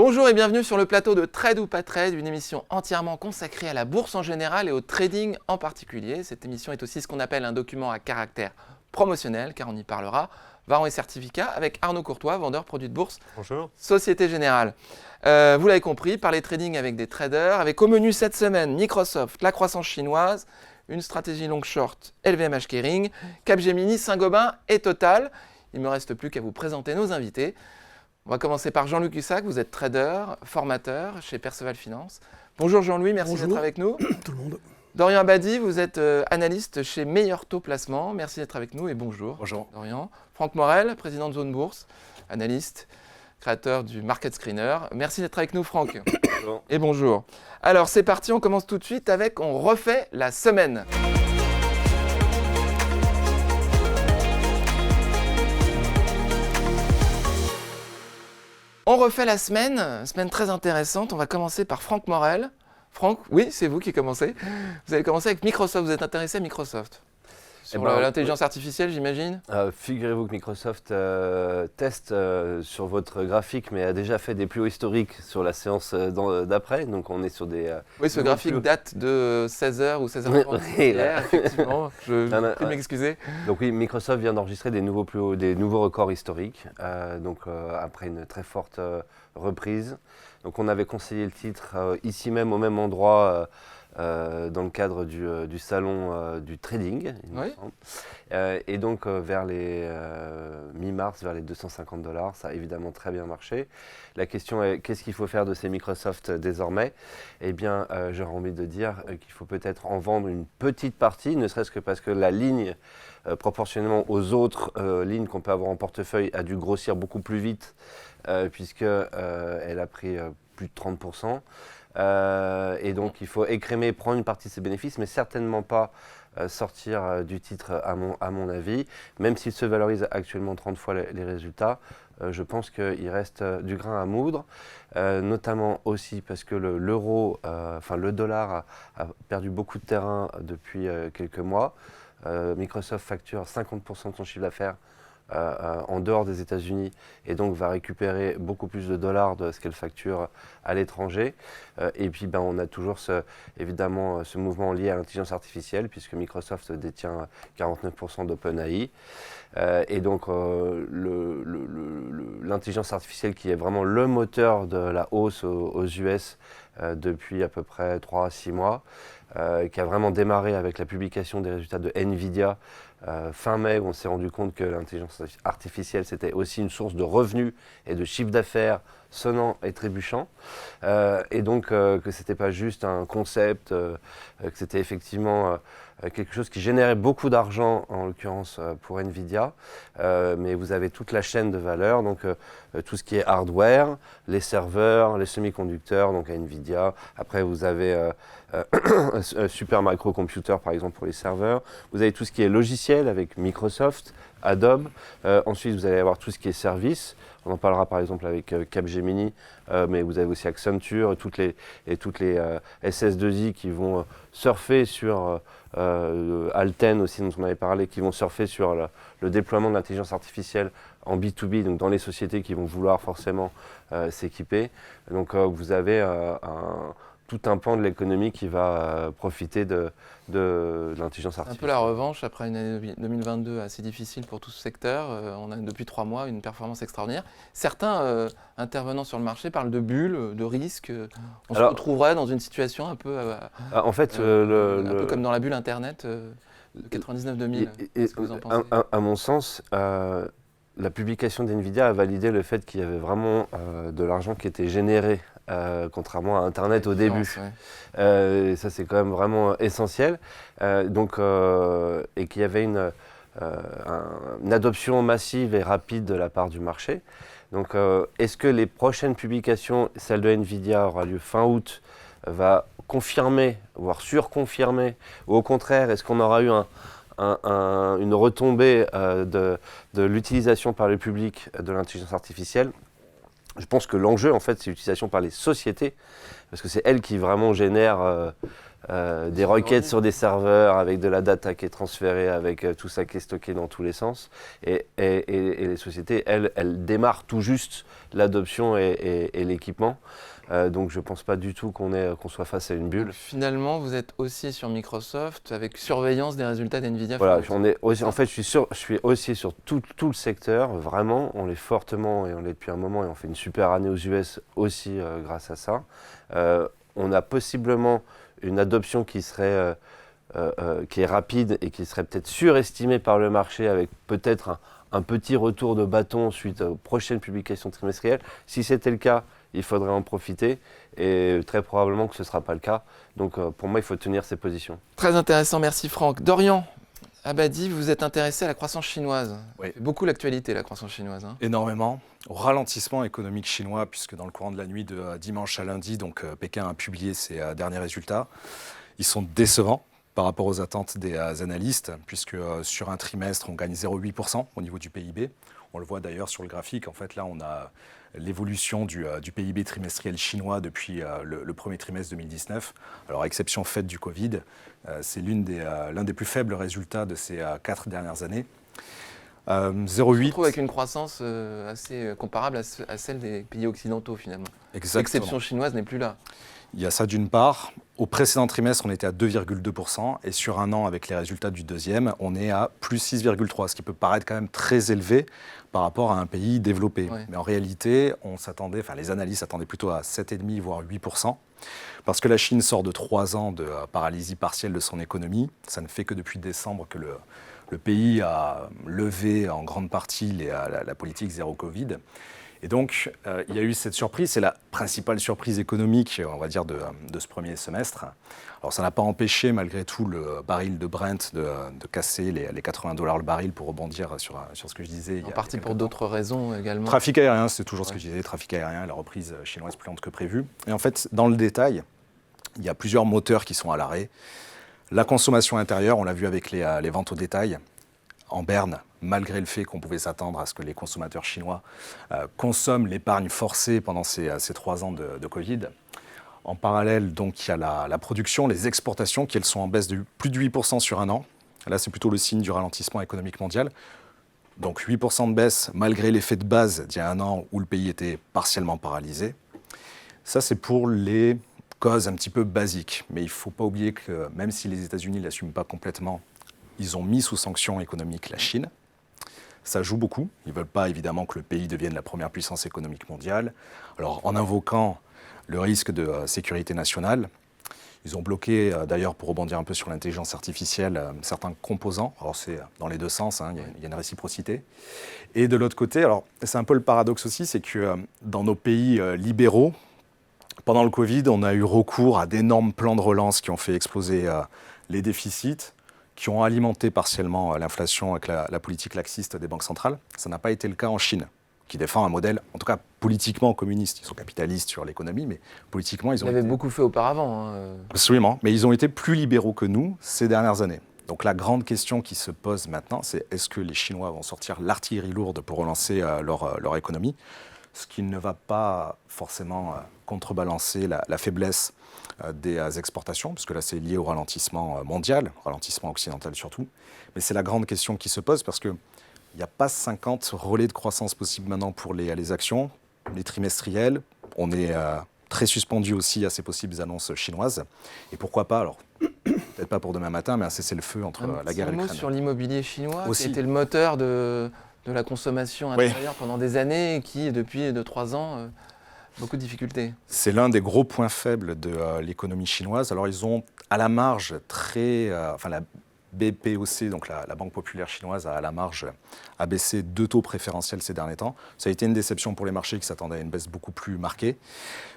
Bonjour et bienvenue sur le plateau de Trade ou pas Trade, une émission entièrement consacrée à la bourse en général et au trading en particulier. Cette émission est aussi ce qu'on appelle un document à caractère promotionnel, car on y parlera varants et certificats avec Arnaud Courtois, vendeur produits de bourse, Bonjour. Société Générale. Vous l'avez compris, parler trading avec des traders, avec au menu cette semaine Microsoft, la croissance chinoise, une stratégie long short, LVMH Kering, Capgemini, Saint-Gobain et Total. Il ne me reste plus qu'à vous présenter nos invités. On va commencer par Jean-Luc Hussac, vous êtes trader, formateur chez Perceval Finance. Bonjour Jean-Louis, merci d'être avec nous. Tout le monde. Dorian Abadi, vous êtes analyste chez Meilleur Taux Placement, merci d'être avec nous et bonjour. Bonjour. Dorian. Franck Morel, président de Zone Bourse, analyste, créateur du Market Screener. Merci d'être avec nous Franck. Bonjour. Et bonjour. Alors c'est parti, on commence tout de suite avec On refait la semaine. On refait la semaine très intéressante. On va commencer par Franck Morel. Franck, oui, c'est vous qui commencez. Vous allez commencer avec Microsoft. Vous êtes intéressé à Microsoft sur l'intelligence artificielle, j'imagine. Figurez-vous que Microsoft teste sur votre graphique, mais a déjà fait des plus hauts historiques sur la séance d'après. Donc on est sur des... oui, ce graphique date de 16h ou 16h30 hier, effectivement. Je prie de m'excuser. Donc oui, Microsoft vient d'enregistrer des nouveaux records historiques, après une très forte reprise. Donc on avait conseillé le titre ici même, au même endroit, dans le cadre du salon du trading, il me semble. Et donc vers les mi-mars, vers les $250, ça a évidemment très bien marché. La question est, qu'est-ce qu'il faut faire de ces Microsoft désormais? Eh bien, j'aurais envie de dire qu'il faut peut-être en vendre une petite partie, ne serait-ce que parce que la ligne, proportionnellement aux autres lignes qu'on peut avoir en portefeuille, a dû grossir beaucoup plus vite, puisqu'elle a pris plus de 30%. Et donc il faut écrémer, prendre une partie de ses bénéfices, mais certainement pas sortir du titre à mon avis. Même s'il se valorise actuellement 30 fois les résultats, je pense qu'il reste du grain à moudre, notamment aussi parce que le dollar a perdu beaucoup de terrain depuis quelques mois. Microsoft facture 50% de son chiffre d'affaires en dehors des États-Unis et donc va récupérer beaucoup plus de dollars de ce qu'elle facture à l'étranger. Et puis on a toujours évidemment ce mouvement lié à l'intelligence artificielle puisque Microsoft détient 49% d'OpenAI. Et donc l'intelligence artificielle qui est vraiment le moteur de la hausse aux US depuis à peu près 3 à 6 mois, qui a vraiment démarré avec la publication des résultats de Nvidia fin mai, où on s'est rendu compte que l'intelligence artificielle, c'était aussi une source de revenus et de chiffre d'affaires sonnant et trébuchant. Et donc que ce n'était pas juste un concept, que c'était effectivement quelque chose qui générait beaucoup d'argent, en l'occurrence pour Nvidia. Mais vous avez toute la chaîne de valeur, donc tout ce qui est hardware, les serveurs, les semi-conducteurs, donc à Nvidia. Après, vous avez Super Microcomputer, par exemple, pour les serveurs. Vous avez tout ce qui est logiciel avec Microsoft, Adobe. Ensuite, vous allez avoir tout ce qui est service. On en parlera par exemple avec Capgemini, mais vous avez aussi Accenture, toutes les SS2I qui vont surfer sur Alten aussi, dont on avait parlé, qui vont surfer sur le déploiement de l'intelligence artificielle en B2B, donc dans les sociétés qui vont vouloir forcément s'équiper. Donc vous avez tout un pan de l'économie qui va profiter de l'intelligence artificielle. Un peu la revanche après une année 2022 assez difficile pour tout ce secteur. On a depuis 3 mois une performance extraordinaire. Certains intervenants sur le marché parlent de bulles, de risques. On se retrouverait dans une situation un peu, en fait, un peu comme dans la bulle Internet de 99-2000. Qu'est-ce que vous en pensez? À mon sens, la publication d'Nvidia a validé le fait qu'il y avait vraiment de l'argent qui était généré, contrairement à Internet au début. Ouais. Ça, c'est quand même vraiment essentiel. Et qu'il y avait une adoption massive et rapide de la part du marché. Donc, est-ce que les prochaines publications, celle de Nvidia aura lieu fin août, va confirmer, voire surconfirmer, ou au contraire, est-ce qu'on aura eu une retombée de l'utilisation par le public de l'intelligence artificielle? Je pense que l'enjeu, en fait, c'est l'utilisation par les sociétés, parce que c'est elles qui vraiment génèrent des requêtes sur des serveurs avec de la data qui est transférée, avec tout ça qui est stocké dans tous les sens. Et les sociétés, elles démarrent tout juste l'adoption et l'équipement. Donc je ne pense pas du tout qu'on soit face à une bulle. Donc, finalement, vous êtes aussi sur Microsoft avec surveillance des résultats d'NVIDIA. Voilà, en fait, je suis aussi sur tout le secteur, vraiment. On l'est fortement et on l'est depuis un moment et on fait une super année aux US aussi grâce à ça. On a possiblement une adoption qui serait qui est rapide et qui serait peut-être surestimée par le marché avec peut-être un petit retour de bâton suite aux prochaines publications trimestrielles. Si c'était le cas, il faudrait en profiter et très probablement que ce ne sera pas le cas. Donc pour moi, il faut tenir ses positions. Très intéressant, merci Franck. Dorian Abadi, vous êtes intéressé à la croissance chinoise. Oui. C'est beaucoup l'actualité, la croissance chinoise. Énormément. Au ralentissement économique chinois, puisque dans le courant de la nuit de dimanche à lundi, Pékin a publié ses derniers résultats. Ils sont décevants par rapport aux attentes des analystes, puisque sur un trimestre, on gagne 0,8% au niveau du PIB. On le voit d'ailleurs sur le graphique. En fait, là, on a l'évolution du PIB trimestriel chinois depuis le premier trimestre 2019. Alors, à exception faite du Covid, c'est l'un des plus faibles résultats de ces 4 dernières années. 0,8. On se retrouve avec une croissance assez comparable à celle des pays occidentaux, finalement. Exactement. L'exception chinoise n'est plus là. Il y a ça d'une part. Au précédent trimestre, on était à 2,2%. Et sur un an, avec les résultats du deuxième, on est à plus 6,3%, ce qui peut paraître quand même très élevé par rapport à un pays développé. Ouais. Mais en réalité, les analystes s'attendaient plutôt à 7,5% voire 8%. Parce que la Chine sort de 3 ans de paralysie partielle de son économie. Ça ne fait que depuis décembre que le pays a levé en grande partie la politique zéro Covid. Et donc, il y a eu cette surprise, c'est la principale surprise économique, on va dire, de ce premier semestre. Alors, ça n'a pas empêché, malgré tout, le baril de Brent de casser les $80 le baril pour rebondir sur ce que je disais. En partie pour d'autres raisons également. Trafic aérien, c'est toujours ce que je disais, trafic aérien, la reprise chinoise plus lente que prévu. Et en fait, dans le détail, il y a plusieurs moteurs qui sont à l'arrêt. La consommation intérieure, on l'a vu avec les ventes au détail, en berne, malgré le fait qu'on pouvait s'attendre à ce que les consommateurs chinois consomment l'épargne forcée pendant ces 3 ans de Covid. En parallèle, donc, il y a la production, les exportations, qui elles sont en baisse de plus de 8% sur un an. Là, c'est plutôt le signe du ralentissement économique mondial. Donc 8% de baisse, malgré l'effet de base d'il y a un an où le pays était partiellement paralysé. Ça, c'est pour les causes un petit peu basiques. Mais il ne faut pas oublier que même si les États-Unis ne l'assument pas complètement, ils ont mis sous sanction économique la Chine. Ça joue beaucoup. Ils ne veulent pas évidemment que le pays devienne la première puissance économique mondiale. Alors en invoquant le risque de sécurité nationale, ils ont bloqué, d'ailleurs pour rebondir un peu sur l'intelligence artificielle, certains composants. Alors c'est dans les deux sens, il y a une réciprocité. Et de l'autre côté, alors c'est un peu le paradoxe aussi, c'est que dans nos pays libéraux, pendant le Covid, on a eu recours à d'énormes plans de relance qui ont fait exploser les déficits, qui ont alimenté partiellement l'inflation avec la politique laxiste des banques centrales. Ça n'a pas été le cas en Chine, qui défend un modèle, en tout cas politiquement communiste. Ils sont capitalistes sur l'économie, mais politiquement, ils ont été beaucoup fait auparavant. Absolument, mais ils ont été plus libéraux que nous ces dernières années. Donc la grande question qui se pose maintenant, c'est est-ce que les Chinois vont sortir l'artillerie lourde pour relancer leur économie, ce qui ne va pas forcément contrebalancer la faiblesse des exportations, parce que là c'est lié au ralentissement mondial, ralentissement occidental surtout. Mais c'est la grande question qui se pose parce qu'il n'y a pas 50 relais de croissance possibles maintenant pour les actions, les trimestriels. On est très suspendu aussi à ces possibles annonces chinoises. Et pourquoi pas, alors peut-être pas pour demain matin, mais un cessez-le-feu entre la guerre et l'Ukraine. Un mot sur l'immobilier chinois, aussi, qui était le moteur de la consommation intérieure pendant des années et qui, depuis 2-3 ans, beaucoup de difficultés. C'est l'un des gros points faibles de l'économie chinoise. Alors ils ont à la marge la BPOC, donc la Banque populaire chinoise, a à la marge baissé 2 taux préférentiels ces derniers temps. Ça a été une déception pour les marchés qui s'attendaient à une baisse beaucoup plus marquée.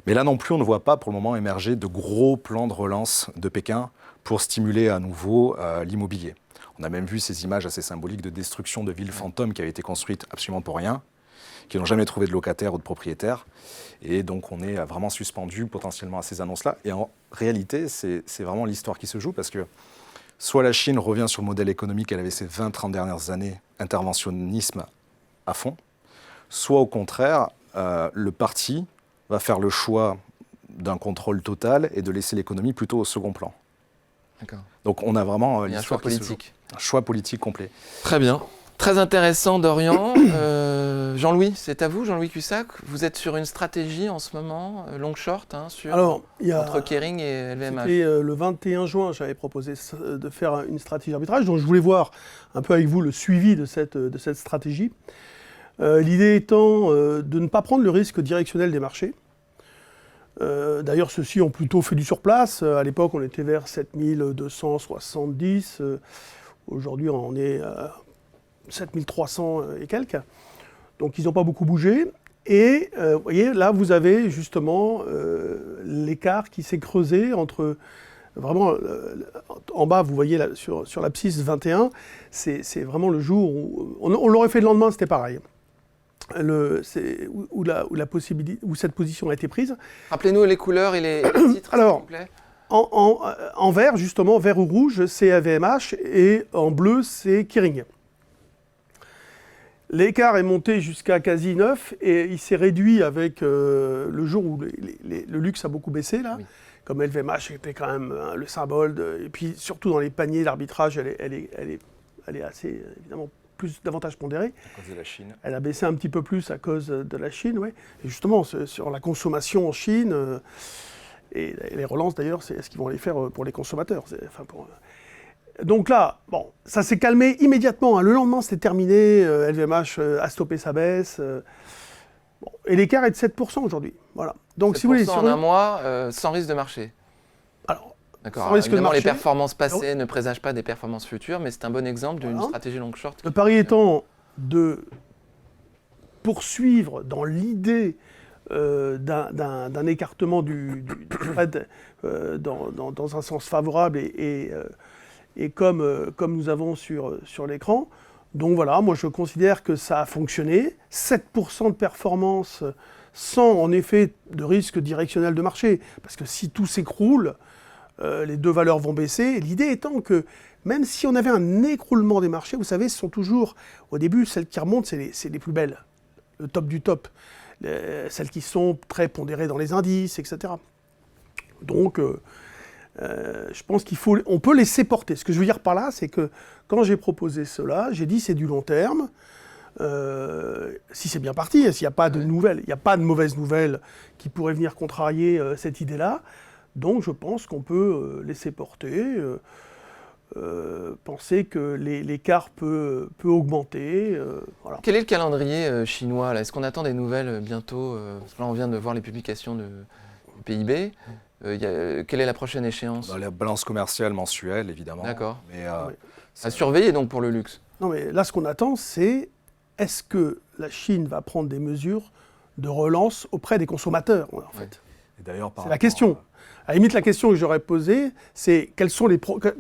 Mais là non plus, on ne voit pas pour le moment émerger de gros plans de relance de Pékin pour stimuler à nouveau l'immobilier. On a même vu ces images assez symboliques de destruction de villes fantômes qui avaient été construites absolument pour rien, qui n'ont jamais trouvé de locataires ou de propriétaires. Et donc on est vraiment suspendu potentiellement à ces annonces-là. Et en réalité, c'est vraiment l'histoire qui se joue parce que soit la Chine revient sur le modèle économique qu'elle avait ces 20-30 dernières années, interventionnisme à fond, soit au contraire, le parti va faire le choix d'un contrôle total et de laisser l'économie plutôt au second plan. D'accord. Donc on a vraiment Il y a un choix l'histoire qui se joue. politique. Un choix politique complet. Très bien. Très intéressant, Dorian. Jean-Louis, c'est à vous, Jean-Louis Cussac. Vous êtes sur une stratégie en ce moment, long-short, Alors, entre Kering et LVMH. C'était le 21 juin, j'avais proposé de faire une stratégie d'arbitrage. Donc je voulais voir un peu avec vous le suivi de cette stratégie. L'idée étant de ne pas prendre le risque directionnel des marchés. D'ailleurs, ceux-ci ont plutôt fait du surplace. À l'époque, on était vers 7270. Aujourd'hui, on est à 7300 et quelques. Donc, ils n'ont pas beaucoup bougé. Et vous voyez, là, vous avez justement l'écart qui s'est creusé entre... Vraiment, en bas, vous voyez là, sur l'abscisse 21, c'est vraiment le jour où... On l'aurait fait le lendemain, c'était pareil. Où cette position a été prise. Rappelez-nous les couleurs et les titres, Alors, s'il vous plaît. En vert, justement, vert ou rouge, c'est LVMH, et en bleu, c'est Kering. L'écart est monté jusqu'à quasi 9, et il s'est réduit avec le jour où le luxe a beaucoup baissé, là. Oui. Comme LVMH était quand même le symbole, et puis surtout dans les paniers, l'arbitrage, elle est assez, évidemment, davantage pondérée. À cause de la Chine. Elle a baissé un petit peu plus à cause de la Chine, oui. Et justement, sur la consommation en Chine, et les relances d'ailleurs, c'est ce qu'ils vont les faire pour les consommateurs. Donc là, bon, ça s'est calmé immédiatement. Hein. Le lendemain, c'était terminé. LVMH a stoppé sa baisse. Bon. Et l'écart est de 7% aujourd'hui. Voilà. Donc, 7% si vous voulez, en un mois, sans risque de marché. Alors, d'accord. Évidemment, les performances passées ne présagent pas des performances futures, mais c'est un bon exemple d'une stratégie long-short. Le pari étant de poursuivre dans l'idée d'un écartement du spread dans un sens favorable et comme nous avons sur l'écran. Donc voilà, moi je considère que ça a fonctionné. 7% de performance sans en effet de risque directionnel de marché. Parce que si tout s'écroule, les deux valeurs vont baisser. L'idée étant que même si on avait un écroulement des marchés, vous savez, ce sont toujours, au début, celles qui remontent, c'est les plus belles. Le top du top. Celles qui sont très pondérées dans les indices, etc. Donc, je pense on peut laisser porter. Ce que je veux dire par là, c'est que quand j'ai proposé cela, j'ai dit c'est du long terme. Si c'est bien parti, s'il n'y a pas de nouvelles, il n'y a pas de mauvaises nouvelles qui pourraient venir contrarier cette idée-là. Donc je pense qu'on peut laisser porter, penser que l'écart peut augmenter. Voilà. Quel est le calendrier chinois là ? Est-ce qu'on attend des nouvelles bientôt parce que là, on vient de voir les publications du PIB. Quelle est la prochaine échéance ? La balance commerciale mensuelle, évidemment. D'accord. Mais, à surveiller donc pour le luxe. Non mais là, ce qu'on attend, c'est est-ce que la Chine va prendre des mesures de relance auprès des consommateurs, en fait. Et d'ailleurs, c'est la question. À la limite, la question que j'aurais posée, c'est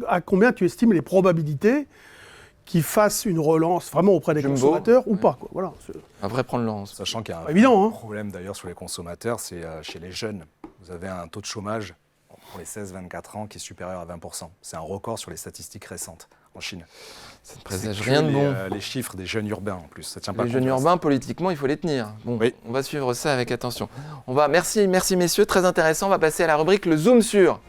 à combien tu estimes les probabilités qu'ils fassent une relance vraiment auprès des consommateurs ou pas, quoi. Voilà. Un vrai prendre lance. Sachant qu'il y a un évident, problème d'ailleurs sur les consommateurs, c'est chez les jeunes. Vous avez un taux de chômage pour les 16-24 ans qui est supérieur à 20%. C'est un record sur les statistiques récentes en Chine. Ça ne présage rien de bon. Les chiffres des jeunes urbains en plus, ça tient pas. Les jeunes urbains, politiquement, il faut les tenir. Bon, oui. On va suivre ça avec attention. Merci messieurs, très intéressant. On va passer à la rubrique le zoom sur.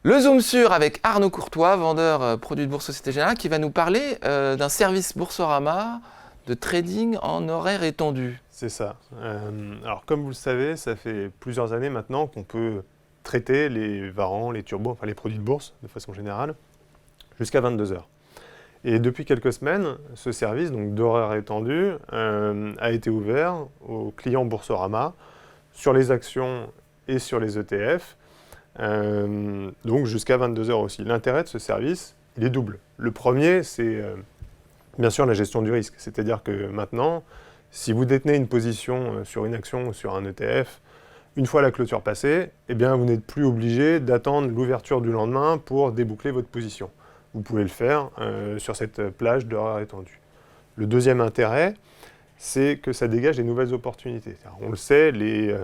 Le zoom sur avec Arnaud Courtois, vendeur produits de bourse Société Générale, qui va nous parler d'un service Boursorama de trading en horaire étendu. C'est ça. Alors comme vous le savez, ça fait plusieurs années maintenant qu'on peut traiter les varants, les turbos, enfin les produits de bourse de façon générale, jusqu'à 22 heures. Et depuis quelques semaines, ce service donc d'horaire étendu a été ouvert aux clients Boursorama sur les actions et sur les ETF, donc jusqu'à 22 heures aussi. L'intérêt de ce service, il est double. Le premier, c'est bien sûr la gestion du risque, c'est-à-dire que maintenant, si vous détenez une position sur une action ou sur un ETF, une fois la clôture passée, eh bien, vous n'êtes plus obligé d'attendre l'ouverture du lendemain pour déboucler votre position. Vous pouvez le faire sur cette plage d'horaire étendu. Le deuxième intérêt, c'est que ça dégage des nouvelles opportunités. On le sait, les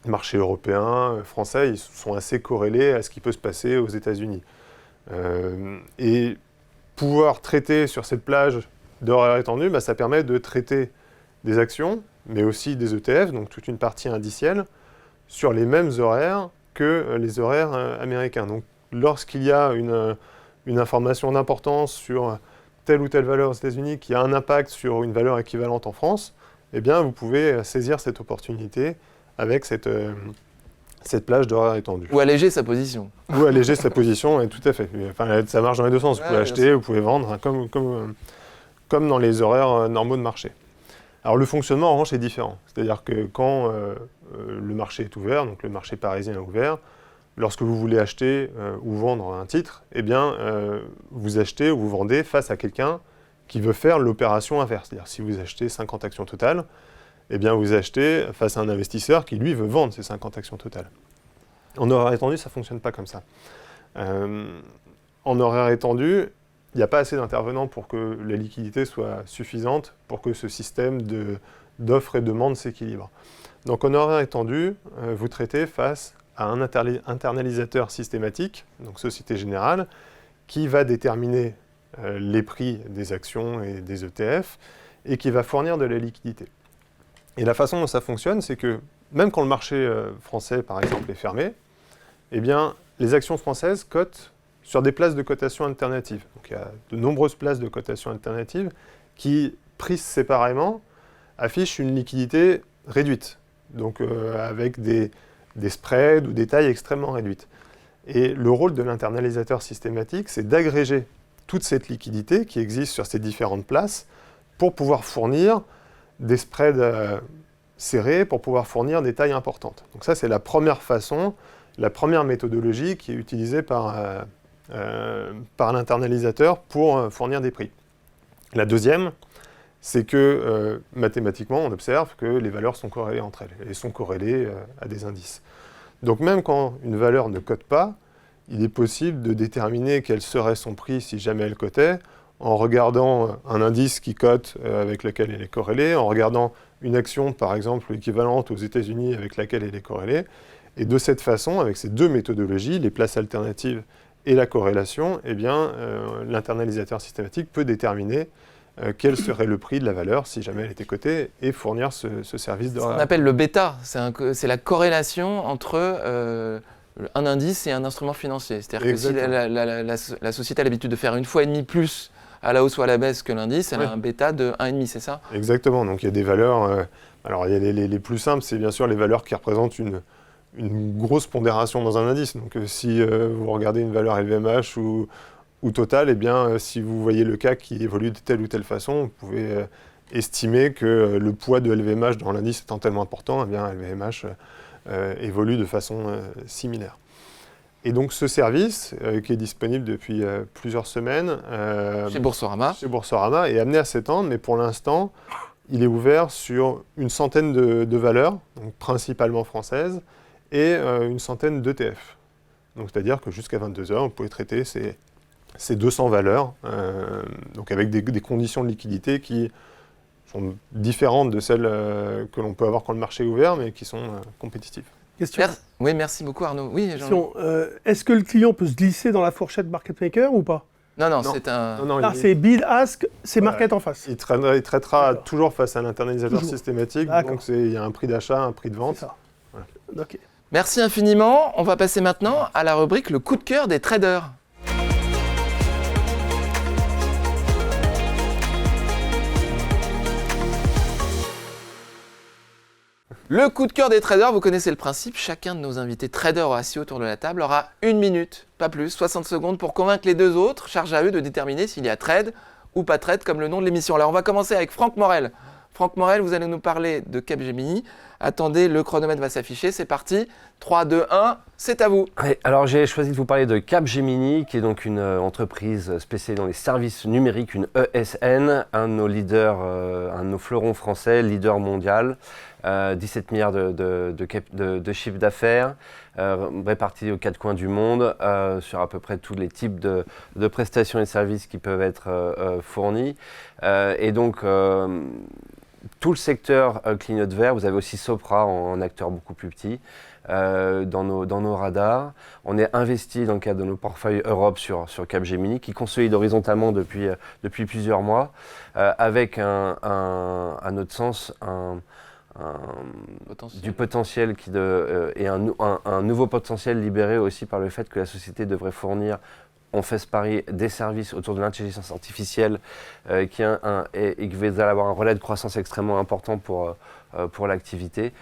marchés européens, français, ils sont assez corrélés à ce qui peut se passer aux États-Unis. Et pouvoir traiter sur cette plage d'horaire étendu, ça permet de traiter des actions mais aussi des ETF, donc toute une partie indicielle, sur les mêmes horaires que les horaires américains. Donc lorsqu'il y a une information d'importance sur telle ou telle valeur aux États-Unis qui a un impact sur une valeur équivalente en France, eh bien vous pouvez saisir cette opportunité avec cette plage d'horaire étendue. Ou alléger sa position. Ou alléger sa position, et tout à fait. Enfin, ça marche dans les deux sens. Vous pouvez acheter, vous pouvez vendre, hein, comme dans les horaires normaux de marché. Alors le fonctionnement en revanche est différent. C'est-à-dire que quand le marché est ouvert, donc le marché parisien est ouvert, lorsque vous voulez acheter ou vendre un titre, eh bien vous achetez ou vous vendez face à quelqu'un qui veut faire l'opération inverse. C'est-à-dire si vous achetez 50 actions totales, eh bien vous achetez face à un investisseur qui lui veut vendre ces 50 actions totales. En horaire étendu, ça ne fonctionne pas comme ça. En horaire étendu, il n'y a pas assez d'intervenants pour que la liquidité soit suffisante pour que ce système d'offre et demande s'équilibre. Donc en horaire étendu, vous traitez face à un internalisateur systématique, donc Société Générale, qui va déterminer les prix des actions et des ETF et qui va fournir de la liquidité. Et la façon dont ça fonctionne, c'est que même quand le marché français, par exemple, est fermé, eh bien, les actions françaises cotent sur des places de cotation alternatives. Donc il y a de nombreuses places de cotation alternatives qui, prises séparément, affichent une liquidité réduite, donc avec des spreads ou des tailles extrêmement réduites. Et le rôle de l'internalisateur systématique, c'est d'agréger toute cette liquidité qui existe sur ces différentes places pour pouvoir fournir des spreads serrés, pour pouvoir fournir des tailles importantes. Donc ça, c'est la première façon, la première méthodologie qui est utilisée par l'internalisateur pour fournir des prix. La deuxième, c'est que mathématiquement, on observe que les valeurs sont corrélées entre elles, et sont corrélées à des indices. Donc même quand une valeur ne cote pas, il est possible de déterminer quel serait son prix si jamais elle cotait, en regardant un indice qui cote avec lequel elle est corrélée, en regardant une action, par exemple, équivalente aux États-Unis avec laquelle elle est corrélée. Et de cette façon, avec ces deux méthodologies, les places alternatives et la corrélation, eh bien, l'internalisateur systématique peut déterminer quel serait le prix de la valeur si jamais elle était cotée et fournir ce service de... Ce qu'on appelle le bêta, c'est la corrélation entre un indice et un instrument financier. C'est-à-dire que si la société a l'habitude de faire 1,5 fois plus à la hausse ou à la baisse que l'indice, elle a un bêta de 1,5, c'est ça? Exactement, donc il y a des valeurs... alors il y a les plus simples, c'est bien sûr les valeurs qui représentent une grosse pondération dans un indice. Donc si vous regardez une valeur LVMH ou Total, eh bien, si vous voyez le CAC qui évolue de telle ou telle façon, vous pouvez estimer que le poids de LVMH dans l'indice étant tellement important, eh bien, LVMH évolue de façon similaire. Et donc ce service, qui est disponible depuis plusieurs semaines chez Boursorama, est amené à s'étendre, mais pour l'instant, il est ouvert sur une centaine de valeurs, donc principalement françaises, et une centaine d'ETF. Donc c'est-à-dire que jusqu'à 22h, vous pouvez traiter ces 200 valeurs, donc avec des conditions de liquidité qui sont différentes de celles que l'on peut avoir quand le marché est ouvert, mais qui sont compétitives. Question. Oui, merci beaucoup Arnaud. Oui, Jean. Est-ce que le client peut se glisser dans la fourchette market maker ou pas? Non, c'est un... Non, c'est bid, ask, c'est market en face. Il traitera toujours face à l'internalisateur systématique, donc il y a un prix d'achat, un prix de vente. C'est ça. Voilà. Ok. Merci infiniment. On va passer maintenant à la rubrique le coup de cœur des traders. Le coup de cœur des traders, vous connaissez le principe, chacun de nos invités traders ou assis autour de la table aura 1 minute, pas plus, 60 secondes pour convaincre les deux autres, charge à eux de déterminer s'il y a trade ou pas trade comme le nom de l'émission. Alors on va commencer avec Franck Morel. Franck Morel, vous allez nous parler de Capgemini. Attendez, le chronomètre va s'afficher, c'est parti. 3, 2, 1, c'est à vous. Ouais, alors j'ai choisi de vous parler de Capgemini, qui est donc une entreprise spécialisée dans les services numériques, une ESN, un de nos leaders, un de nos fleurons français, leader mondial. 17 milliards de chiffre d'affaires, répartis aux 4 coins du monde, sur à peu près tous les types de prestations et de services qui peuvent être fournis. Et donc, tout le secteur clignote vert. Vous avez aussi Sopra en acteur beaucoup plus petit dans nos radars. On est investi dans le cadre de nos portefeuilles Europe sur Capgemini, qui consolide horizontalement depuis plusieurs mois, avec à notre sens du potentiel et un nouveau potentiel libéré aussi par le fait que la société devrait fournir, on fait ce pari, des services autour de l'intelligence artificielle et qui va avoir un relais de croissance extrêmement important pour l'activité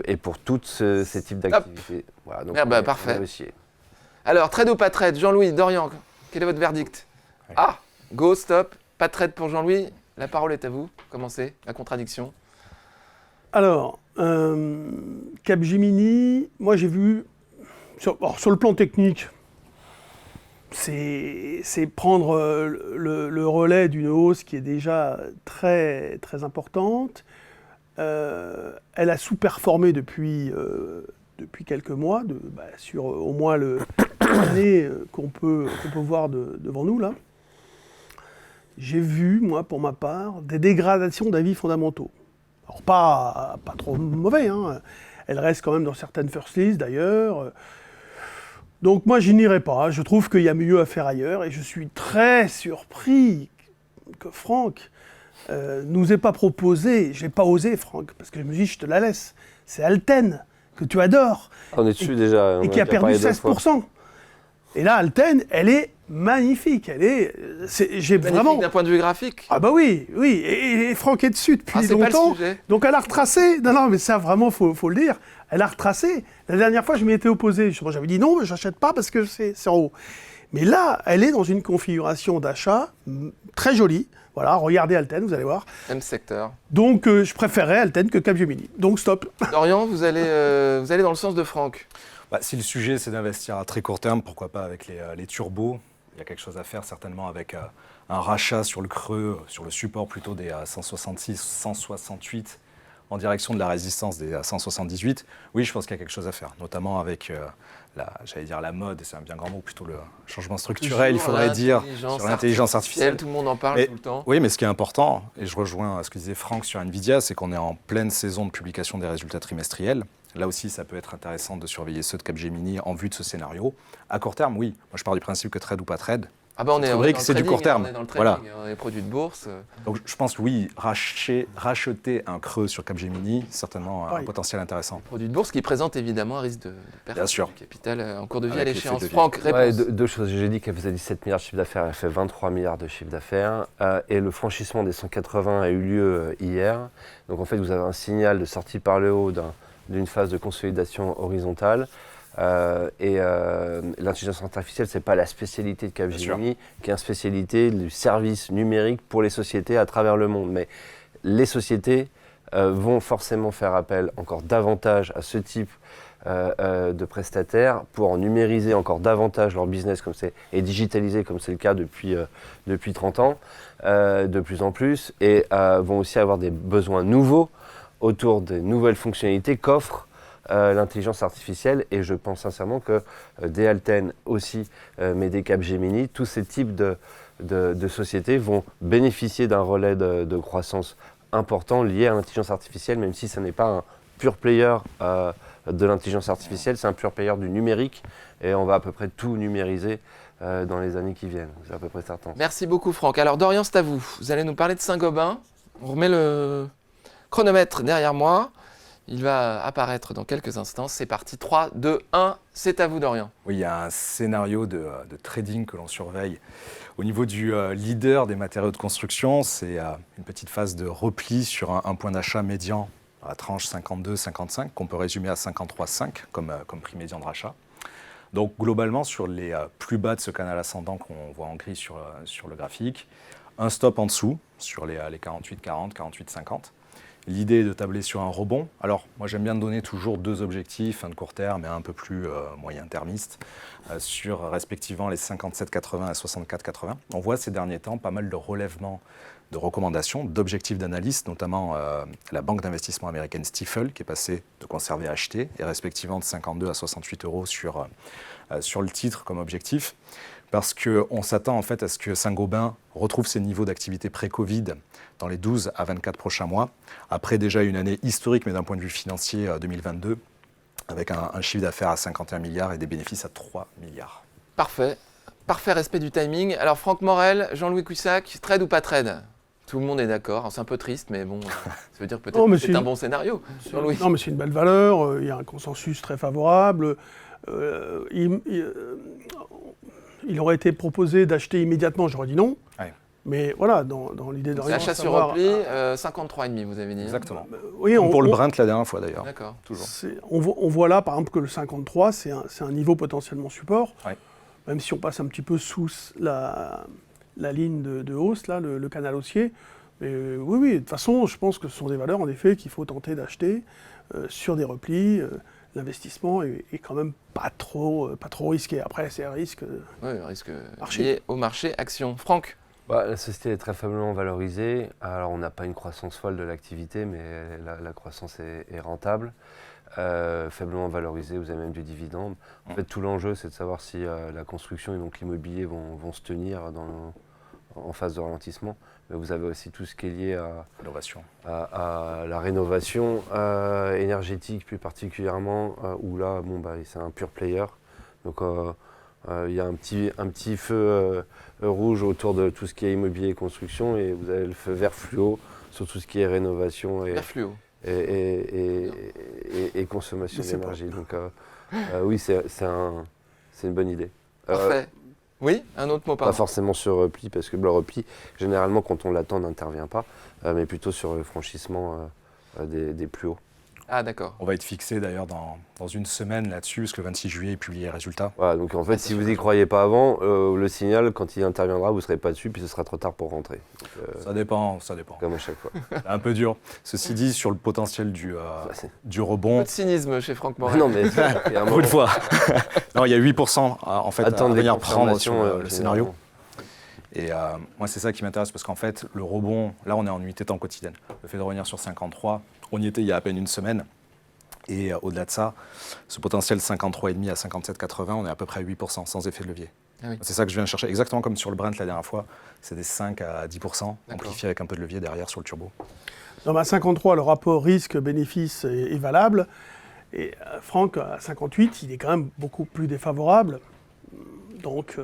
et pour tous ces types d'activités. Voilà, donc parfait. Alors, trade ou pas trade, Jean-Louis, Dorian, quel est votre verdict? Ouais. Ah, go, stop, pas de trade pour Jean-Louis. La parole est à vous. Commencez, la contradiction. Alors, Capgemini, moi j'ai vu, sur le plan technique, c'est prendre le relais d'une hausse qui est déjà très, très importante. Elle a sous-performé depuis quelques mois, sur au moins l'année qu'on peut voir devant nous là. J'ai vu, moi, pour ma part, des dégradations d'avis fondamentaux. Alors pas trop mauvais, hein. Elle reste quand même dans certaines first lists d'ailleurs. Donc moi, j'y n'irai pas. Je trouve qu'il y a mieux à faire ailleurs et je suis très surpris que Franck nous ait pas proposé. J'ai pas osé, Franck, parce que je me dis, je te la laisse. C'est Alten, que tu adores. On est dessus déjà. Et qui a perdu 16%. Et là, Alten, elle est magnifique. J'ai vraiment. D'un point de vue graphique. Ah bah oui. Et Franck est dessus depuis c'est longtemps. pas le sujet. Donc elle a retracé. Non, mais ça vraiment, faut le dire. Elle a retracé. La dernière fois, je m'y étais opposé. Moi, j'avais dit non, je n'achète pas parce que c'est en haut. Mais là, elle est dans une configuration d'achat très jolie. Voilà, regardez Alten, vous allez voir. Même secteur. Donc je préférerais Alten que Capgemini. Donc stop. Dorian, vous allez dans le sens de Franck. Si le sujet c'est d'investir à très court terme, pourquoi pas avec les turbos. Il y a quelque chose à faire certainement avec un rachat sur le creux, sur le support plutôt des 166, 168 en direction de la résistance des 178. Oui, je pense qu'il y a quelque chose à faire, notamment avec la mode, et c'est un bien grand mot, plutôt le changement structurel, il faudrait dire, sur l'intelligence artificielle. Tout le monde en parle tout le temps. Oui, mais ce qui est important, et je rejoins ce que disait Franck sur Nvidia, c'est qu'on est en pleine saison de publication des résultats trimestriels. Là aussi, ça peut être intéressant de surveiller ceux de Capgemini en vue de ce scénario. À court terme, oui. Moi, je pars du principe que trade ou pas trade. On est vrai que c'est du court terme. On est dans le trading, voilà. On est produits de bourse. Donc, je pense que oui, racheter un creux sur Capgemini, certainement un potentiel intéressant. Produits de bourse qui présentent évidemment un risque de perte Bien sûr. du capital en cours de vie Avec à l'échéance. l'effet de Franck, réponse. Deux choses. J'ai dit qu'elle faisait 17 milliards de chiffre d'affaires, elle fait 23 milliards de chiffre d'affaires. Et le franchissement des 180 a eu lieu hier. Donc en fait, vous avez un signal de sortie par le haut d'une phase de consolidation horizontale. L'intelligence artificielle, ce n'est pas la spécialité de Capgemini, qui est une spécialité du service numérique pour les sociétés à travers le monde. Mais les sociétés vont forcément faire appel encore davantage à ce type de prestataires pour numériser encore davantage leur business et digitaliser comme c'est le cas depuis 30 ans, de plus en plus, et vont aussi avoir des besoins nouveaux autour des nouvelles fonctionnalités qu'offre l'intelligence artificielle. Et je pense sincèrement que des Alten aussi, mais des Capgemini, tous ces types de sociétés vont bénéficier d'un relais de croissance important lié à l'intelligence artificielle, même si ce n'est pas un pur player de l'intelligence artificielle, c'est un pur player du numérique, et on va à peu près tout numériser dans les années qui viennent, c'est à peu près certain. Merci beaucoup Franck. Alors Dorian, c'est à vous. Vous allez nous parler de Saint-Gobain. On remet le chronomètre derrière moi. Il va apparaître dans quelques instants. C'est parti. 3, 2, 1. C'est à vous Dorian. Oui, il y a un scénario de trading que l'on surveille. Au niveau du leader des matériaux de construction, c'est une petite phase de repli sur un point d'achat médian à la tranche 52-55, qu'on peut résumer à 53,5 comme prix médian de rachat. Donc globalement, sur les plus bas de ce canal ascendant qu'on voit en gris sur le graphique, un stop en dessous sur les 48,40, 48,50. L'idée est de tabler sur un rebond. Alors, moi, j'aime bien donner toujours deux objectifs, un de court terme et un peu plus moyen-termiste, sur respectivement les 57,80 et 64,80. On voit ces derniers temps pas mal de relèvements de recommandations, d'objectifs d'analyse, notamment la banque d'investissement américaine Stifel, qui est passée de conserver à acheter, et respectivement de 52 à 68 euros sur le titre comme objectif. Parce qu'on s'attend en fait à ce que Saint-Gobain retrouve ses niveaux d'activité pré-Covid dans les 12 à 24 prochains mois, après déjà une année historique, mais d'un point de vue financier 2022, avec un chiffre d'affaires à 51 milliards et des bénéfices à 3 milliards. Parfait. Parfait respect du timing. Alors Franck Morel, Jean-Louis Cuissac, trade ou pas trade? Tout le monde est d'accord. Alors, c'est un peu triste, mais bon, ça veut dire que Non, mais peut-être que c'est un bon scénario. Jean-Louis. Non, mais c'est une belle valeur. Il y a un consensus très favorable. Il aurait été proposé d'acheter immédiatement, j'aurais dit non. Ouais. Mais voilà, dans l'idée de C'est rien. achat sur repli, 53,5 vous avez dit. hein. Exactement. Oui, Comme pour le Brent la dernière fois d'ailleurs. D'accord. Toujours. on voit là, par exemple, que le 53, c'est un niveau potentiellement support. Ouais. Même si on passe un petit peu sous la ligne de hausse, là, le canal haussier. Mais oui, de toute façon, je pense que ce sont des valeurs, en effet, qu'il faut tenter d'acheter sur des replis. L'investissement est quand même pas trop risqué. Après, c'est un risque. Oui, risque Marché. lié au marché action. Franck. La société est très faiblement valorisée. Alors, on n'a pas une croissance folle de l'activité, mais la croissance est rentable. Faiblement valorisée, vous avez même du dividende. En fait, tout l'enjeu, c'est de savoir si la construction et donc l'immobilier vont se tenir en phase de ralentissement. Mais vous avez aussi tout ce qui est lié à la rénovation énergétique, plus particulièrement, où là, c'est un pur player. Donc, il y a un petit feu rouge autour de tout ce qui est immobilier et construction, et vous avez le feu vert fluo sur tout ce qui est rénovation Vert fluo. et consommation d'énergie. Donc oui, c'est une bonne idée. Parfait. Oui, un autre mot, Pas pardon. forcément sur repli, parce que le repli, généralement, quand on l'attend, n'intervient pas, mais plutôt sur le franchissement des plus hauts. Ah, d'accord. On va être fixé d'ailleurs dans une semaine là-dessus, parce que le 26 juillet, il publie les résultats. Voilà, donc en fait, si vous n'y croyez pas avant, le signal, quand il interviendra, vous ne serez pas dessus, puis ce sera trop tard pour rentrer. Donc, Ça dépend. comme à chaque fois. C'est un peu dur. Ceci dit, sur le potentiel du Un rebond, peu de cynisme chez Franck Morel. Non, mais il y a un pour une moment, fois. Non, il y a 8% en fait, à attendre les venir prendre confirmations, sur le scénario. généralement. Et moi, c'est ça qui m'intéresse, parce qu'en fait, le rebond, là, on est en unité temps quotidienne. Le fait de revenir sur 53, on y était il y a à peine une semaine. Et au-delà de ça, ce potentiel 53,5 à 57,80, on est à peu près à 8% sans effet de levier. Ah oui. C'est ça que je viens de chercher, exactement comme sur le Brent la dernière fois. C'est des 5 à 10%, D'accord. amplifié avec un peu de levier derrière sur le turbo. Dans ma 53, le rapport risque-bénéfice est valable. Et Franck, à 58, il est quand même beaucoup plus défavorable. Donc,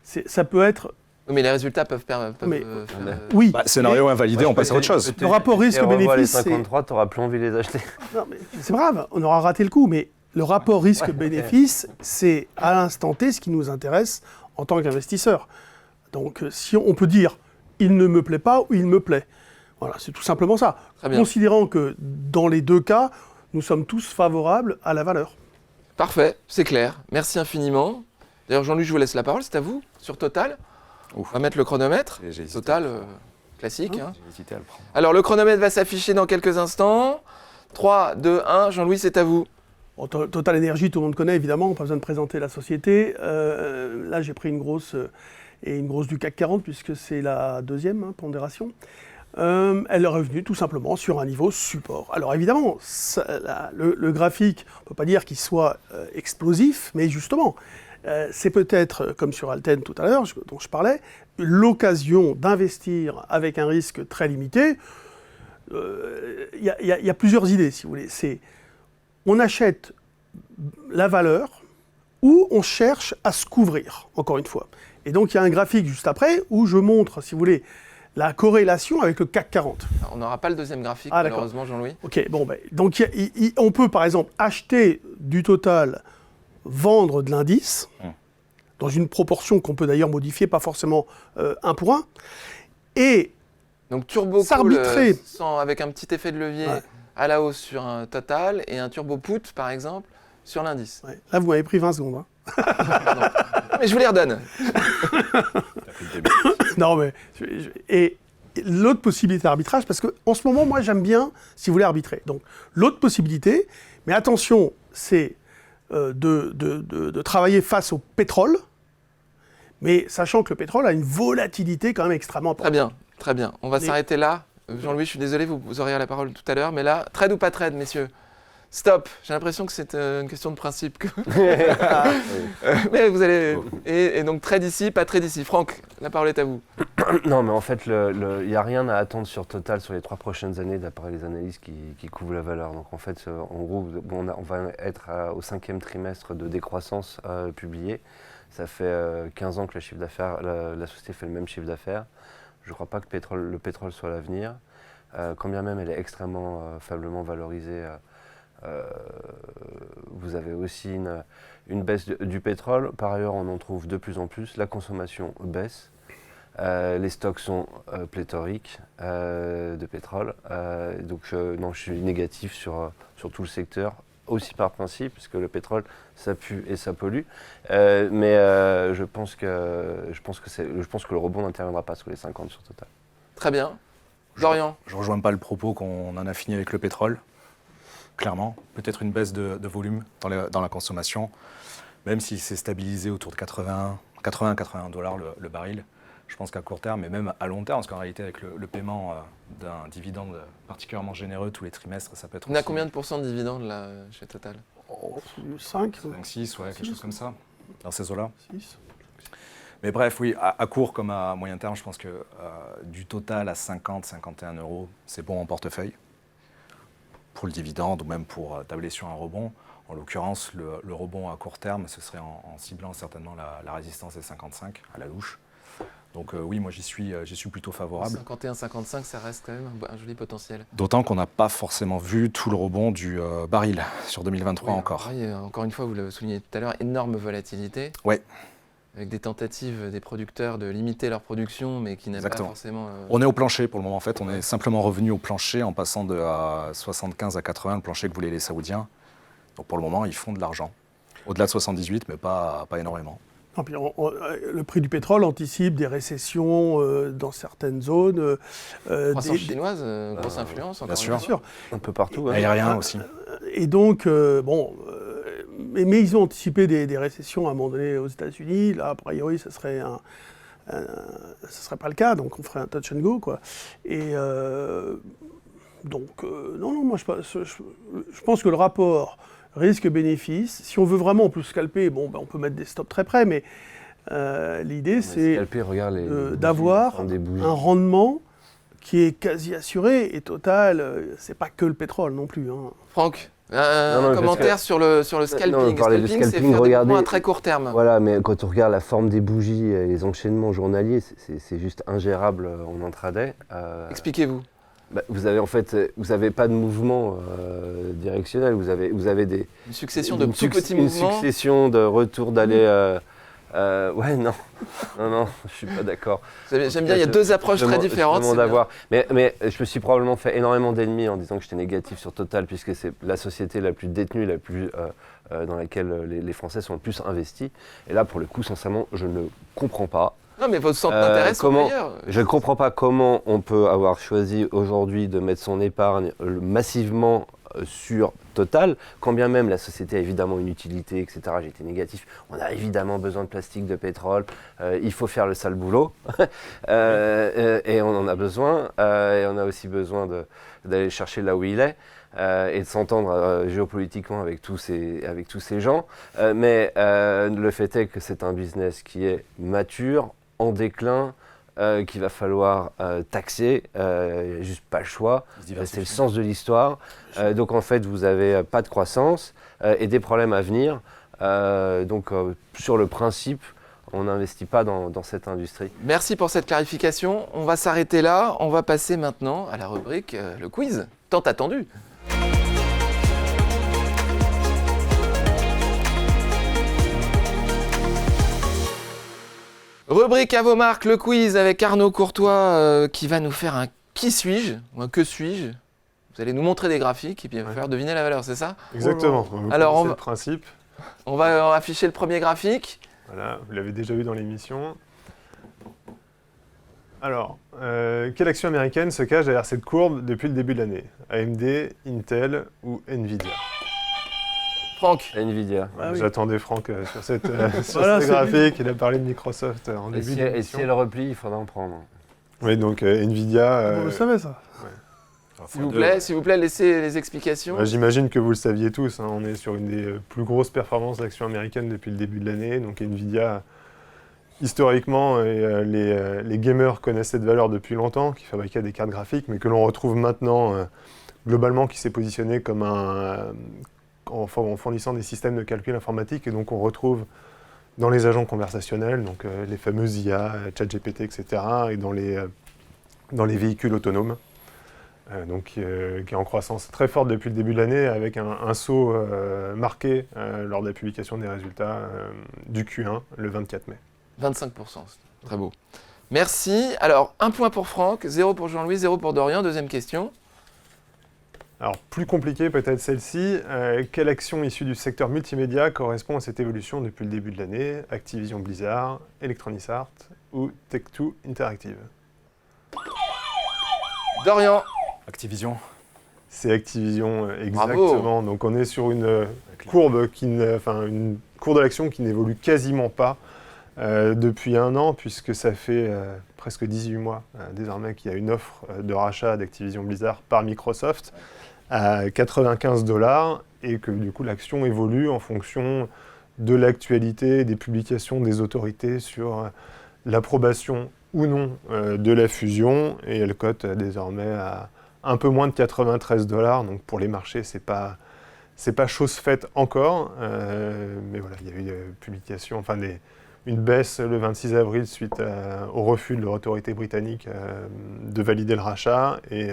ça peut être... Oui, mais les résultats peuvent Mais- faire- Oui, Scénario invalidé, on passe à autre chose. Le rapport Si on revoit les risque-bénéfice, c'est... 53, tu n'auras plus envie de les acheter. Non, mais c'est grave, on aura raté le coup, mais le rapport risque-bénéfice, c'est à l'instant T ce qui nous intéresse en tant qu'investisseur. Donc, si on peut dire il ne me plaît pas ou il me plaît. Voilà, c'est tout simplement ça. Très bien. Considérant que dans les deux cas, nous sommes tous favorables à la valeur. Parfait, c'est clair. Merci infiniment. D'ailleurs, Jean-Louis, je vous laisse la parole, c'est à vous, sur Total. Ouf. On va mettre le chronomètre. J'ai hésité. Total, classique. hein. J'ai hésité à le prendre. Alors, le chronomètre va s'afficher dans quelques instants. 3, 2, 1. Jean-Louis, c'est à vous. Bon, Total Energy, tout le monde connaît évidemment, pas besoin de présenter la société. Là, j'ai pris une grosse du CAC 40 puisque c'est la deuxième pondération. Elle est revenue tout simplement sur un niveau support. Alors évidemment, le graphique, on ne peut pas dire qu'il soit explosif, mais justement, c'est peut-être, comme sur Alten tout à l'heure, dont je parlais, l'occasion d'investir avec un risque très limité. Il y a plusieurs idées, si vous voulez. On achète la valeur ou on cherche à se couvrir, encore une fois. Et donc il y a un graphique juste après où je montre, si vous voulez, la corrélation avec le CAC 40. On n'aura pas le deuxième graphique, Ah, d'accord. malheureusement, Jean-Louis. Ok, bon, donc on peut par exemple acheter du Total, vendre de l'indice, dans une proportion qu'on peut d'ailleurs modifier, pas forcément 1 pour 1, et Donc, turbo call S'arbitrer. avec un petit effet de levier Ouais. à la hausse sur un Total et un turbo put, par exemple, sur l'indice. ouais, là vous m'avez pris 20 secondes. Mais je vous les redonne. Non, mais. Et l'autre possibilité d'arbitrage, parce qu'en ce moment, moi, j'aime bien, si vous voulez, arbitrer. Donc, l'autre possibilité, mais attention, c'est de travailler face au pétrole, mais sachant que le pétrole a une volatilité quand même extrêmement Très importante. bien, très bien. On va Mais- s'arrêter là. Jean-Louis, je suis désolé, vous aurez la parole tout à l'heure, mais là, trade ou pas trade, messieurs? Stop. J'ai l'impression que c'est une question de principe. Mais vous allez... Et donc, trade ici, pas trade ici. Franck, la parole est à vous. Non, mais en fait, il n'y a rien à attendre sur Total sur les 3 prochaines années, d'après les analyses qui couvrent la valeur. Donc en fait, en gros, on va être au 5e trimestre de décroissance publié. Ça fait 15 ans que le chiffre d'affaires, la société fait le même chiffre d'affaires. Je ne crois pas que le pétrole soit l'avenir. Quand bien même elle est extrêmement faiblement valorisée, vous avez aussi une baisse du pétrole. Par ailleurs, on en trouve de plus en plus. La consommation baisse. Les stocks sont pléthoriques de pétrole. Donc non, je suis négatif sur tout le secteur, aussi par principe, puisque le pétrole, ça pue et ça pollue. Mais je pense que le rebond n'interviendra pas sous les 50 sur Total. Très bien. Dorian. Je ne rejoins pas le propos qu'on en a fini avec le pétrole. Clairement, peut-être une baisse de volume dans la consommation, même s'il s'est stabilisé autour de 80-81 $ le baril. Je pense qu'à court terme, et même à long terme, parce qu'en réalité, avec le paiement d'un dividende particulièrement généreux tous les trimestres, ça peut être. On a combien de pourcents de dividendes là chez Total? 5, 5-6, ouais, quelque chose comme ça, dans ces eaux-là. 6. Mais bref, oui, à court comme à moyen terme, je pense que du Total à 50-51 €, c'est bon en portefeuille. Pour le dividende ou même pour tabler sur un rebond. En l'occurrence, le rebond à court terme, ce serait en ciblant certainement la résistance des 55 à la louche. Donc oui, moi j'y suis plutôt favorable. 51-55, ça reste quand même un joli potentiel. D'autant qu'on n'a pas forcément vu tout le rebond du baril sur 2023 Oui, encore. Oui, encore une fois, vous le soulignez tout à l'heure, énorme volatilité. Oui. Avec des tentatives des producteurs de limiter leur production, mais qui n'aiment pas forcément... On est au plancher pour le moment, en fait. On est simplement revenu au plancher en passant de 75 à 80, le plancher que voulaient les Saoudiens. Donc pour le moment, ils font de l'argent. Au-delà de 78, mais pas énormément. Non, puis le prix du pétrole anticipe des récessions dans certaines zones. Croissance chinoise, grosse influence, encore bien sûr. Un peu partout. Ouais. Aérien aussi. Et donc, mais ils ont anticipé des récessions à un moment donné aux États-Unis. Là, a priori, ce serait pas le cas, donc on ferait un touch and go, quoi. Et non, moi je pense que le rapport risque-bénéfice, si on veut vraiment, on peut scalper, on peut mettre des stops très près, mais l'idée c'est d'avoir un rendement qui est quasi assuré, et Total, c'est pas que le pétrole non plus. Hein. Franck, un commentaire sur le scalping. Non, Scalping, c'est faire des points à très court terme. Voilà, mais quand on regarde la forme des bougies et les enchaînements journaliers, c'est juste ingérable en intraday. Expliquez-vous. Vous avez pas de mouvement directionnel. Vous avez une succession de tout petits mouvements. Une succession de retours d'aller. Ouais, non, je suis pas d'accord. J'aime bien, il y a deux approches très différentes. Mais je me suis probablement fait énormément d'ennemis en disant que j'étais négatif sur Total, puisque c'est la société la plus détenue, dans laquelle les Français sont le plus investis. Et là, pour le coup, sincèrement, je ne comprends pas. Non, mais votre centre d'intérêt sont meilleurs. Je ne comprends pas comment on peut avoir choisi aujourd'hui de mettre son épargne massivement sur Total, quand bien même la société a évidemment une utilité, etc. J'ai été négatif. On a évidemment besoin de plastique, de pétrole. Il faut faire le sale boulot. Et on en a besoin. Et on a aussi besoin d'aller chercher là où il est. Et de s'entendre géopolitiquement avec tous ces gens. Mais le fait est que c'est un business qui est mature, en déclin, qu'il va falloir taxer. Il n'y a juste pas le choix. C'est le sens de l'histoire. Donc en fait, vous n'avez pas de croissance et des problèmes à venir. Donc sur le principe, on n'investit pas dans cette industrie. Merci pour cette clarification. On va s'arrêter là. On va passer maintenant à la rubrique le quiz, tant attendu. Rubrique à vos marques, le quiz avec Arnaud Courtois qui va nous faire un qui suis-je ou un que suis-je. Vous allez nous montrer des graphiques et puis il va falloir deviner la valeur, c'est ça? Exactement. Alors, le principe. On va afficher le premier graphique. Voilà, vous l'avez déjà vu dans l'émission. Alors, quelle action américaine se cache derrière cette courbe depuis le début de l'année? AMD, Intel ou Nvidia? Franck. Nvidia. Ah oui. J'attendais Franck sur ce graphique. Il a parlé de Microsoft en début d'émission. Et si elle replie, il faudra en prendre. Oui, donc Nvidia... Vous le savez, ça. Ouais. S'il vous plaît, laissez les explications. J'imagine que vous le saviez tous. Hein. On est sur une des plus grosses performances d'actions américaines depuis le début de l'année. Donc Nvidia, historiquement, les gamers connaissent cette valeur depuis longtemps, qui fabriquait des cartes graphiques, mais que l'on retrouve maintenant, globalement, qui s'est positionné comme en fournissant des systèmes de calcul informatique. Et donc on retrouve dans les agents conversationnels, donc les fameuses IA, ChatGPT, etc., et dans les dans les véhicules autonomes, qui est en croissance très forte depuis le début de l'année, avec un saut marqué lors de la publication des résultats du Q1 le 24 mai. 25%, c'est très beau. Merci. Alors, 1 point pour Franck, 0 pour Jean-Louis, 0 pour Dorian. Deuxième question. Alors, plus compliqué peut-être celle-ci. Quelle action issue du secteur multimédia correspond à cette évolution depuis le début de l'année? Activision Blizzard, Electronic Arts ou Tech2 Interactive? Dorian. Activision. C'est Activision, exactement. Bravo. Donc on est sur une courbe, une courbe de l'action qui n'évolue quasiment pas depuis 1 an, puisque ça fait presque 18 mois désormais qu'il y a une offre de rachat d'Activision Blizzard par Microsoft à $95 et que du coup l'action évolue en fonction de l'actualité, des publications des autorités sur l'approbation ou non de la fusion, et elle cote désormais à un peu moins de $93. Donc pour les marchés, c'est pas chose faite encore, mais voilà, il y a eu une baisse le 26 avril suite au refus de l'autorité britannique de valider le rachat, et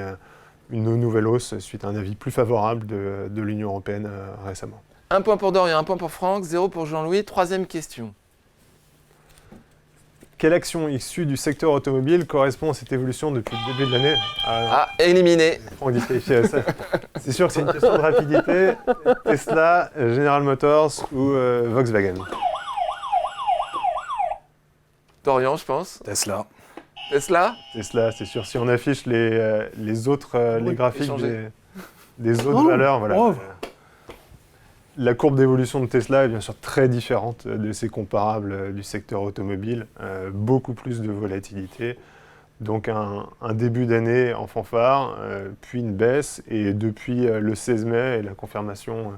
une nouvelle hausse suite à un avis plus favorable de l'Union européenne récemment. 1 point pour Dorian, 1 point pour Franck, 0 pour Jean-Louis. Troisième question. Quelle action issue du secteur automobile correspond à cette évolution depuis le début de l'année? Éliminé. On disqualifie ça. C'est sûr que c'est une question de rapidité. Tesla, General Motors ou Volkswagen? Dorian, je pense. Tesla. Tesla. Tesla, c'est sûr. Si on affiche les autres les graphiques échanger. des autres valeurs, voilà. Oh. La courbe d'évolution de Tesla est bien sûr très différente de ses comparables du secteur automobile. Beaucoup plus de volatilité. Donc un début d'année en fanfare, puis une baisse. Et depuis le 16 mai et la confirmation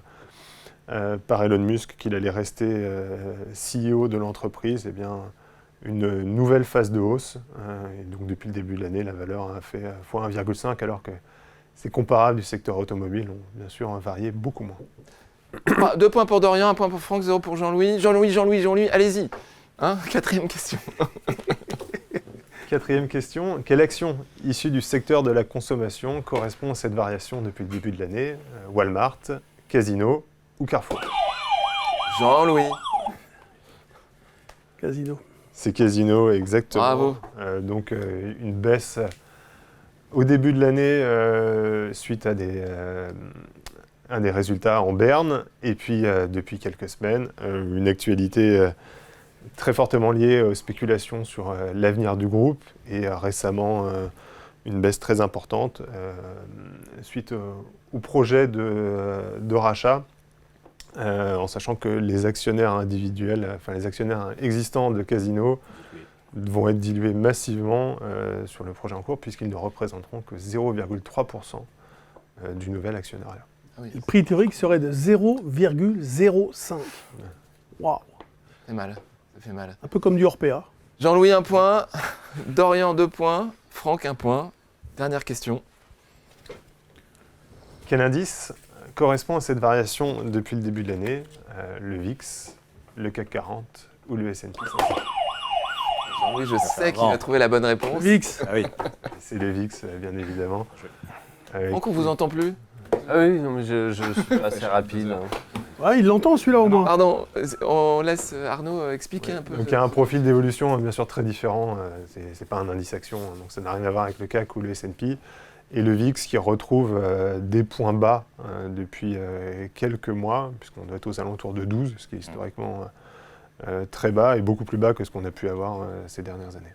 par Elon Musk qu'il allait rester CEO de l'entreprise, eh bien, une nouvelle phase de hausse. Et donc depuis le début de l'année, la valeur a fait fois 1,5, alors que ces comparables du secteur automobile ont bien sûr varié beaucoup moins. 2 points pour Dorian, 1 point pour Franck, 0 pour Jean-Louis. Jean-Louis, allez-y. Quatrième question. Quatrième question. Quelle action issue du secteur de la consommation correspond à cette variation depuis le début de l'année? Walmart, Casino ou Carrefour? Jean-Louis. Casino. C'est Casino, exactement. Bravo. Donc une baisse au début de l'année suite à des résultats en berne, et puis depuis quelques semaines, une actualité très fortement liée aux spéculations sur l'avenir du groupe, et récemment une baisse très importante suite au projet de rachat, en sachant que les actionnaires individuels, les actionnaires existants de Casino vont être dilués massivement sur le projet en cours, puisqu'ils ne représenteront que 0,3% du nouvel actionnariat. Le prix théorique serait de 0,05. Waouh. Ça fait mal. Un peu comme du Orpea. Jean-Louis, 1 point. Dorian, 2 points. Franck, 1 point. Dernière question. Quel indice correspond à cette variation depuis le début de l'année? Le VIX, le CAC 40 ou le S&P 500? Jean-Louis, je sais qu'il va trouver la bonne réponse. VIX. Ah oui. C'est le VIX, bien évidemment. Franck, on vous entend plus? Ah oui, non, mais je suis assez rapide. Ouais, il l'entend celui-là au moins. Pardon, on laisse Arnaud expliquer un peu. Donc il y a un profil d'évolution bien sûr très différent. C'est pas un indice action, donc ça n'a rien à voir avec le CAC ou le S&P. Et le VIX qui retrouve des points bas depuis quelques mois, puisqu'on doit être aux alentours de 12, ce qui est historiquement très bas et beaucoup plus bas que ce qu'on a pu avoir ces dernières années.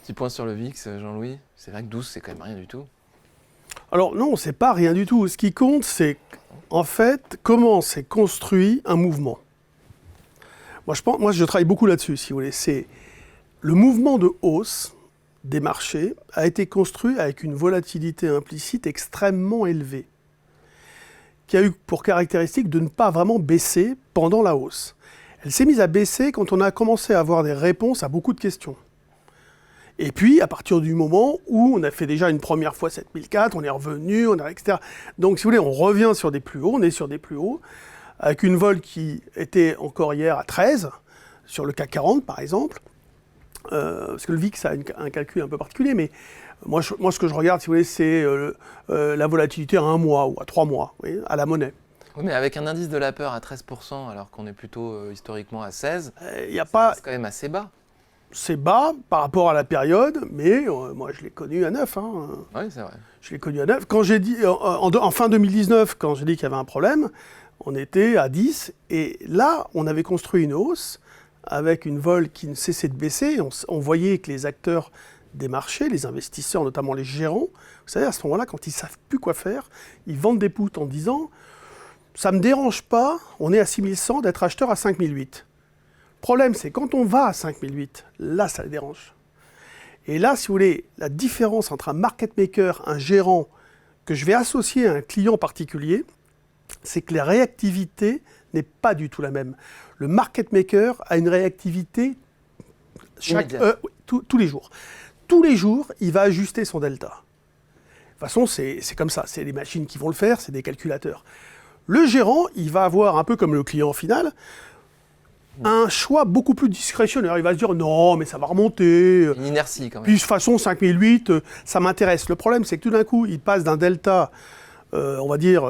Petit point sur le VIX, Jean-Louis. C'est vrai que 12, c'est quand même rien du tout. Alors non, c'est pas rien du tout. Ce qui compte, c'est en fait comment s'est construit un mouvement. Moi, je travaille beaucoup là-dessus, si vous voulez. C'est le mouvement de hausse des marchés a été construit avec une volatilité implicite extrêmement élevée, qui a eu pour caractéristique de ne pas vraiment baisser pendant la hausse. Elle s'est mise à baisser quand on a commencé à avoir des réponses à beaucoup de questions. Et puis, à partir du moment où on a fait déjà une première fois 7004, on est revenu, etc. Donc, si vous voulez, on revient sur des plus hauts, on est sur des plus hauts, avec une vol qui était encore hier à 13, sur le CAC 40 par exemple, parce que le VIX a un calcul un peu particulier, mais Moi, ce que je regarde, si vous voulez, c'est la volatilité à 1 mois ou à 3 mois, vous voyez, à la monnaie. Oui, mais avec un indice de la peur à 13%, alors qu'on est plutôt historiquement à 16%, Il n'y a pas... c'est quand même assez bas. C'est bas par rapport à la période, mais moi, je l'ai connu à 9. Hein. Oui, c'est vrai. Je l'ai connu à 9. Quand j'ai dit, en fin 2019, quand j'ai dit qu'il y avait un problème, on était à 10. Et là, on avait construit une hausse avec une vol qui ne cessait de baisser. On voyait que les acteurs des marchés, les investisseurs, notamment les gérants, vous savez, à ce moment-là, quand ils ne savent plus quoi faire, ils vendent des puts en disant « ça ne me dérange pas, on est à 6100, d'être acheteur à 5008 ». Le problème, c'est quand on va à 5008, là, ça les dérange. Et là, si vous voulez, la différence entre un market maker, un gérant, que je vais associer à un client particulier, c'est que la réactivité n'est pas du tout la même. Le market maker a une réactivité tous les jours. Tous les jours, il va ajuster son delta. De toute façon, c'est comme ça. C'est les machines qui vont le faire, c'est des calculateurs. Le gérant, il va avoir, un peu comme le client final, un choix beaucoup plus discrétionnaire. Il va se dire non, mais ça va remonter. Une inertie quand même. Puis de toute façon, 5008, ça m'intéresse. Le problème, c'est que tout d'un coup, il passe d'un delta, on va dire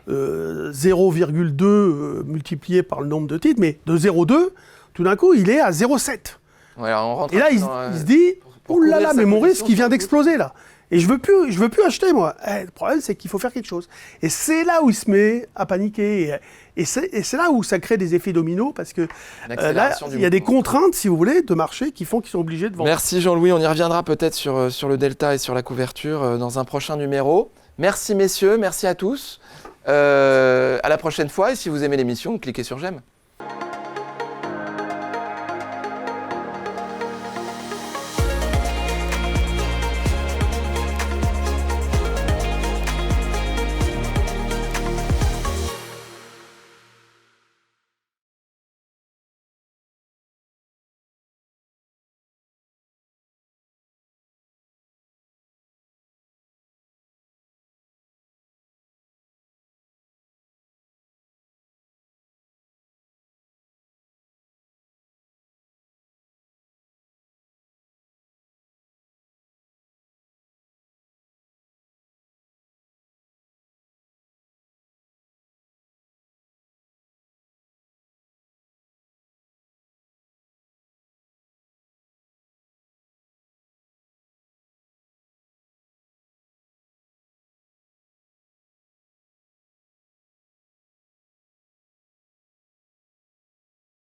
0,2 multiplié par le nombre de titres, mais de 0,2, tout d'un coup, il est à 0,7. Ouais, alors on rentre Et là, il se dit, pour ouh là couvrir là, sa mais mon position, risque, il vient surtout. d'exploser là. Et je veux plus acheter, moi. Le problème, c'est qu'il faut faire quelque chose. Et c'est là où il se met à paniquer. Et c'est là où ça crée des effets dominos, parce que là, L'accélération du il y a des mouvement. contraintes, si vous voulez, de marché qui font qu'ils sont obligés de vendre. Merci Jean-Louis, on y reviendra peut-être sur le delta et sur la couverture dans un prochain numéro. Merci messieurs, merci à tous. À la prochaine fois, et si vous aimez l'émission, cliquez sur j'aime.